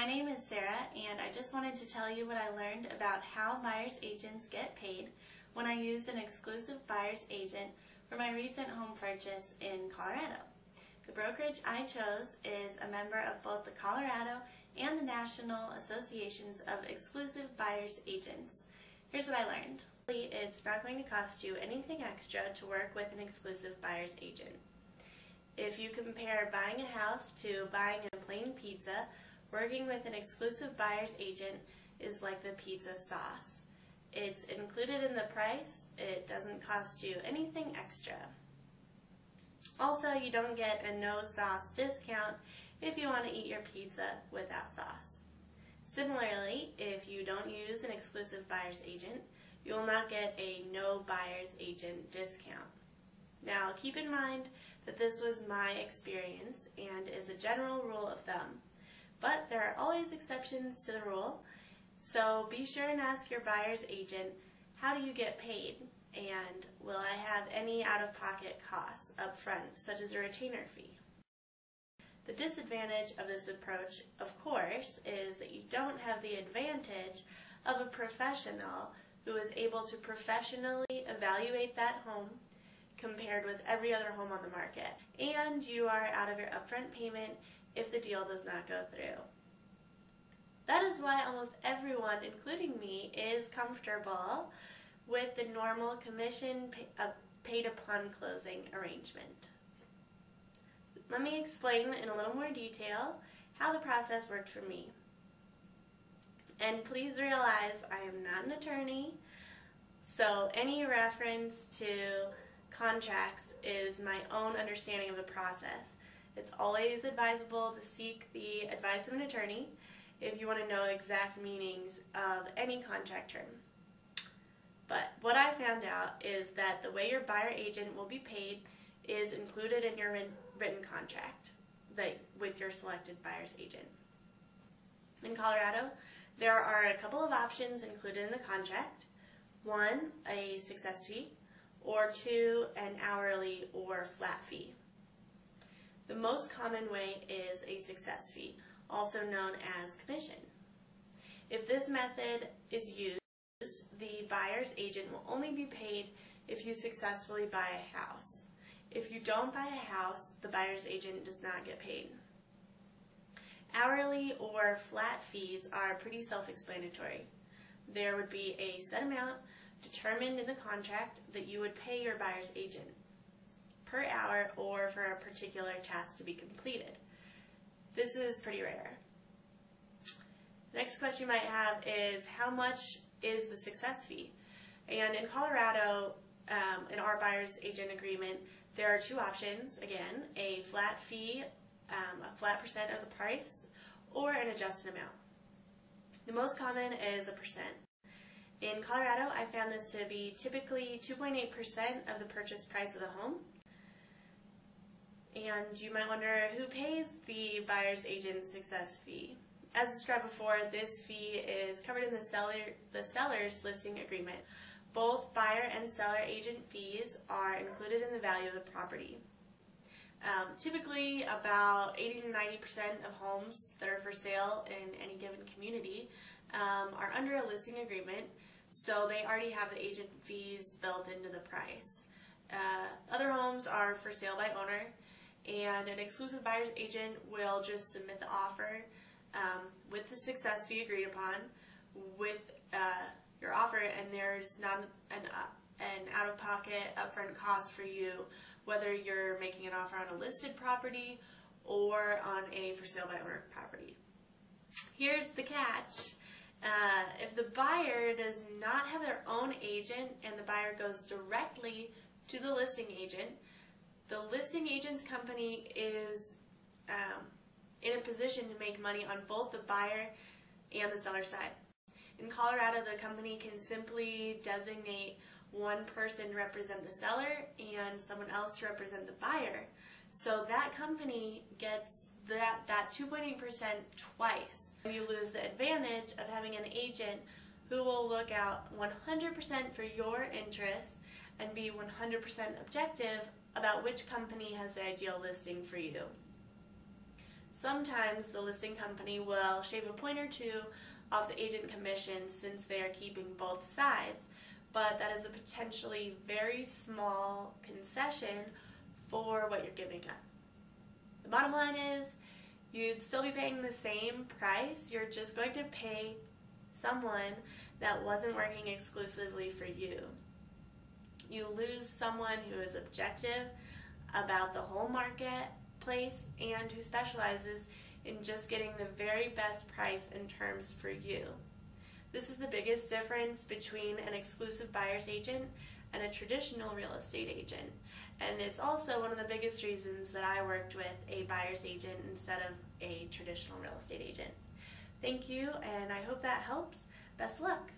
My name is Sarah, and I just wanted to tell you what I learned about how buyer's agents get paid when I used an exclusive buyer's agent for my recent home purchase in Colorado. The brokerage I chose is a member of both the Colorado and the National Associations of Exclusive Buyer's Agents. Here's what I learned. It's not going to cost you anything extra to work with an exclusive buyer's agent. If you compare buying a house to buying a plain pizza, working with an exclusive buyer's agent is like the pizza sauce. It's included in the price. It doesn't cost you anything extra. Also, you don't get a no sauce discount if you want to eat your pizza without sauce. Similarly, if you don't use an exclusive buyer's agent, you will not get a no buyer's agent discount. Now, keep in mind that this was my experience and is a general rule of thumb, but there are always exceptions to the rule, so be sure and ask your buyer's agent, how do you get paid, and will I have any out-of-pocket costs up front, such as a retainer fee? The disadvantage of this approach, of course, is that you don't have the advantage of a professional who is able to professionally evaluate that home compared with every other home on the market, and you are out of your upfront payment if the deal does not go through. That is why almost everyone, including me, is comfortable with the normal commission paid upon closing arrangement. Let me explain in a little more detail how the process worked for me. And please realize I am not an attorney, so any reference to contracts is my own understanding of the process. It's always advisable to seek the advice of an attorney if you want to know exact meanings of any contract term. But what I found out is that the way your buyer agent will be paid is included in your written contract with your selected buyer's agent. In Colorado, there are a couple of options included in the contract. 1, a success fee, or 2, an hourly or flat fee. The most common way is a success fee, also known as commission. If this method is used, the buyer's agent will only be paid if you successfully buy a house. If you don't buy a house, the buyer's agent does not get paid. Hourly or flat fees are pretty self-explanatory. There would be a set amount determined in the contract that you would pay your buyer's agent per hour or for a particular task to be completed. This is pretty rare. The next question you might have is, how much is the success fee? And in Colorado, in our buyer's agent agreement, there are 2 options. Again, a flat fee, a flat % of the price, or an adjusted amount. The most common is a percent. In Colorado, I found this to be typically 2.8% of the purchase price of the home. And you might wonder, who pays the buyer's agent success fee? As described before, this fee is covered in the seller's listing agreement. Both buyer and seller agent fees are included in the value of the property. Typically, about 80 to 90% of homes that are for sale in any given community are under a listing agreement, so they already have the agent fees built into the price. Other homes are for sale by owner, and an exclusive buyer's agent will just submit the offer with the success fee agreed upon with your offer, and there's not an out-of-pocket upfront cost for you, whether you're making an offer on a listed property or on a for sale by owner property. Here's the catch. If the buyer does not have their own agent and the buyer goes directly to the listing agent, the listing agent's company is in a position to make money on both the buyer and the seller side. In Colorado, the company can simply designate one person to represent the seller and someone else to represent the buyer. So that company gets that 2.8% twice. You lose the advantage of having an agent who will look out 100% for your interests and be 100% objective about which company has the ideal listing for you. Sometimes the listing company will shave a point or two off the agent commission since they are keeping both sides, but that is a potentially very small concession for what you're giving up. The bottom line is you'd still be paying the same price, you're just going to pay someone that wasn't working exclusively for you. You lose someone who is objective about the whole marketplace and who specializes in just getting the very best price and terms for you. This is the biggest difference between an exclusive buyer's agent and a traditional real estate agent. And it's also one of the biggest reasons that I worked with a buyer's agent instead of a traditional real estate agent. Thank you, and I hope that helps. Best of luck.